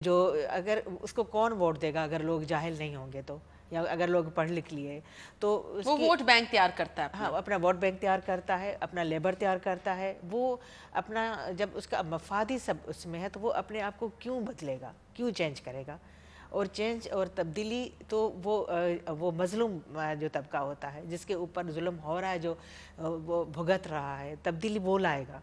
जो अगर उसको कौन वोट देगा अगर लोग जाहिल नहीं होंगे तो, या अगर लोग पढ़ लिख लिए तो वो वोट बैंक तैयार करता है हाँ, अपना वोट बैंक तैयार करता है, अपना लेबर तैयार करता है। वो अपना जब उसका मफादी सब उसमें है तो वो अपने आप को क्यों बदलेगा, क्यों चेंज करेगा। और चेंज और तब्दीली तो वो मजलूम जो तबका होता है जिसके ऊपर जुल्म हो रहा है, जो वो भुगत रहा है, तब्दीली वो लाएगा।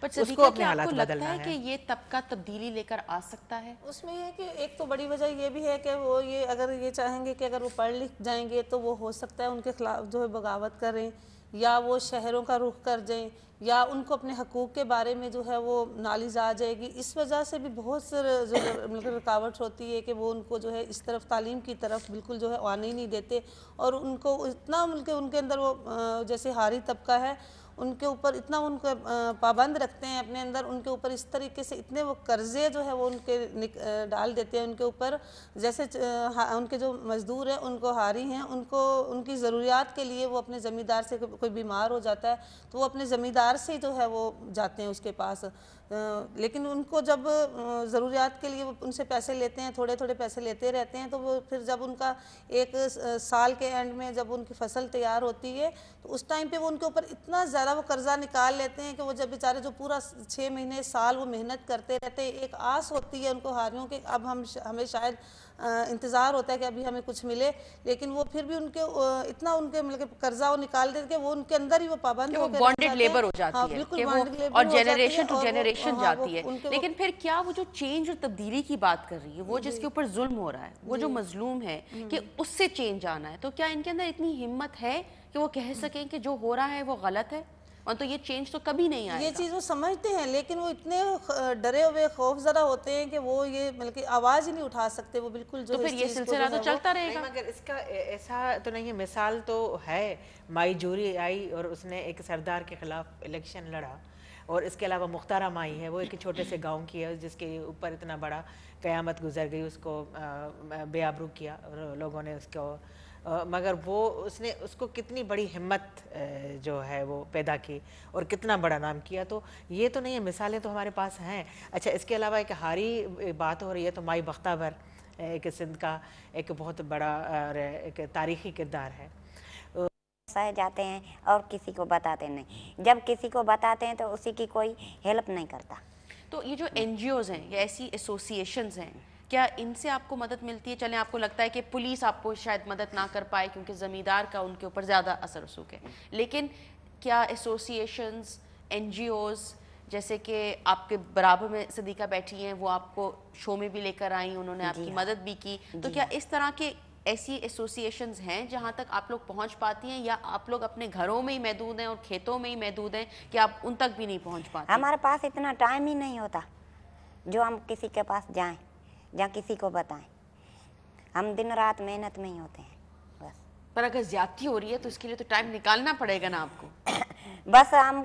पर उसको सदीका, अपने क्या आपको हालात लगता बदलना है कि है। ये तबका तब्दीली लेकर आ सकता है? उसमें ये है कि एक तो बड़ी वजह ये भी है कि वो ये अगर ये चाहेंगे कि अगर वो पढ़ लिख जाएंगे तो वो हो सकता है उनके खिलाफ जो है बगावत करें, या वो शहरों का रुख कर जाएं, या उनको अपने हकूक़ के बारे में जो है वो नॉलेज आ जाएगी। इस वजह से भी बहुत से जो मतलब रुकावट होती है कि वो उनको जो है इस तरफ तालीम की तरफ बिल्कुल जो है आने ही नहीं देते। और उनको इतना उनके अंदर वो जैसे हारी तबका है उनके ऊपर इतना उनको पाबंद रखते हैं अपने अंदर, उनके ऊपर इस तरीके से इतने वो कर्जे जो है वो उनके डाल देते हैं उनके ऊपर। जैसे उनके जो मजदूर हैं उनको हारी हैं, उनको उनकी ज़रूरियात के लिए वो अपने ज़मींदार से कोई बीमार हो जाता है तो वो अपने ज़मींदार से जो है वो जाते हैं उसके पास। लेकिन उनको जब ज़रूरियात के लिए वो उनसे पैसे लेते हैं, थोड़े थोड़े पैसे लेते रहते हैं, तो वो फिर जब उनका एक साल के एंड में जब उनकी फसल तैयार होती है तो उस टाइम पे वो उनके ऊपर इतना ज़्यादा वो कर्जा निकाल लेते हैं कि वो जब बेचारे जो पूरा 6 महीने साल वो मेहनत करते रहते हैं, एक आस होती है उनको हारियों के अब हमें शायद इंतज़ार होता है कि अभी हमें कुछ मिले, लेकिन वो फिर भी उनके इतना उनके मतलब कर्जा वो निकाल देते हैं कि वो उनके अंदर ही वो पाबंद वो होकर रह बॉन्डेड जाते हैं। लेबर हो जाती हाँ है बिल्कुल कि वो, बॉन्डेड और लेबर हो जाती है जनरेशन टू और जनरेशन वो हाँ वो जाती है। उनके लेकिन फिर क्या वो जो चेंज और तब्दीली की बात कर रही है, वो जिसके ऊपर जुल्म हो रहा है, वो जो मजलूम है, कि उससे चेंज आना है, तो क्या इनके अंदर इतनी हिम्मत है कि वो कह सकें कि जो हो रहा है वो गलत है, और तो ये चेंज तो कभी नहीं आएगा? ये चीज़ वो समझते हैं लेकिन वो इतने डरे हुए खौफजदा होते हैं कि वो ये मतलब कि आवाज़ ही नहीं उठा सकते, वो बिल्कुल जो तो है फिर इस ये चीज़ को जो सिलसिला तो है वो चलता नहीं, रहेगा। मगर इसका ऐसा तो नहीं है। मिसाल तो है, माई जूरी आई और उसने एक सरदार के खिलाफ इलेक्शन लड़ा। और इसके अलावा मुख्तारा माई है, वो एक छोटे से गांव की है जिसके ऊपर इतना बड़ा क़यामत गुजर गई, उसको बेआबरू किया और लोगों ने उसको मगर वो उसने उसको कितनी बड़ी हिम्मत जो है वो पैदा की और कितना बड़ा नाम किया। तो ये तो नहीं है, मिसालें तो हमारे पास हैं। अच्छा, इसके अलावा एक हारी बात हो रही है तो माई बख्तावर एक सिंध का एक बहुत बड़ा एक तारीखी किरदार है। सह जाते हैं और किसी को बताते नहीं, जब किसी को बताते हैं तो उसी की कोई हेल्प नहीं करता। तो ये जो NGOs हैं या ऐसी एसोसिएशंस हैं, क्या इनसे आपको मदद मिलती है? चलें, आपको लगता है कि पुलिस आपको शायद मदद ना कर पाए क्योंकि ज़मींदार का उनके ऊपर ज़्यादा असर रसूख है, लेकिन क्या एसोसिएशंस, NGOs जैसे कि आपके बराबर में सदीका बैठी हैं, वो आपको शो में भी लेकर आई, उन्होंने आपकी मदद भी की, तो क्या इस तरह के ऐसी एसोसिएशंस हैं जहां तक आप लोग पहुंच पाती हैं, या आप लोग अपने घरों में ही महदूद हैं और खेतों में ही महदूद हैं कि आप उन तक भी नहीं पहुंच पाते? हमारे पास इतना टाइम ही नहीं होता जो हम किसी के पास जाएं या किसी को बताएं। हम दिन रात मेहनत में ही होते हैं बस। पर अगर ज्यादती हो रही है तो इसके लिए तो टाइम निकालना पड़ेगा ना आपको। बस हम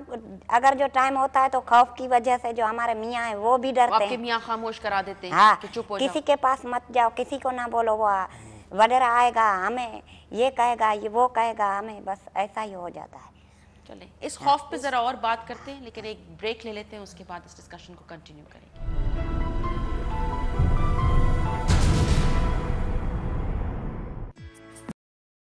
अगर जो टाइम होता है तो खौफ की वजह से जो हमारे मियाँ हैं वो भी डरते आपके हैं। मियाँ खामोश करा देते हैं हाँ, कि चुप हो किसी जाओ। के पास मत जाओ, किसी को ना बोलो, वो वगैरह आएगा, हमें ये कहेगा, ये वो कहेगा, हमें बस ऐसा ही हो जाता है। चलें, इस खौफ पे जरा और बात करते हैं, लेकिन एक ब्रेक ले लेते हैं, उसके बाद इस डिस्कशन को कंटिन्यू करेंगे।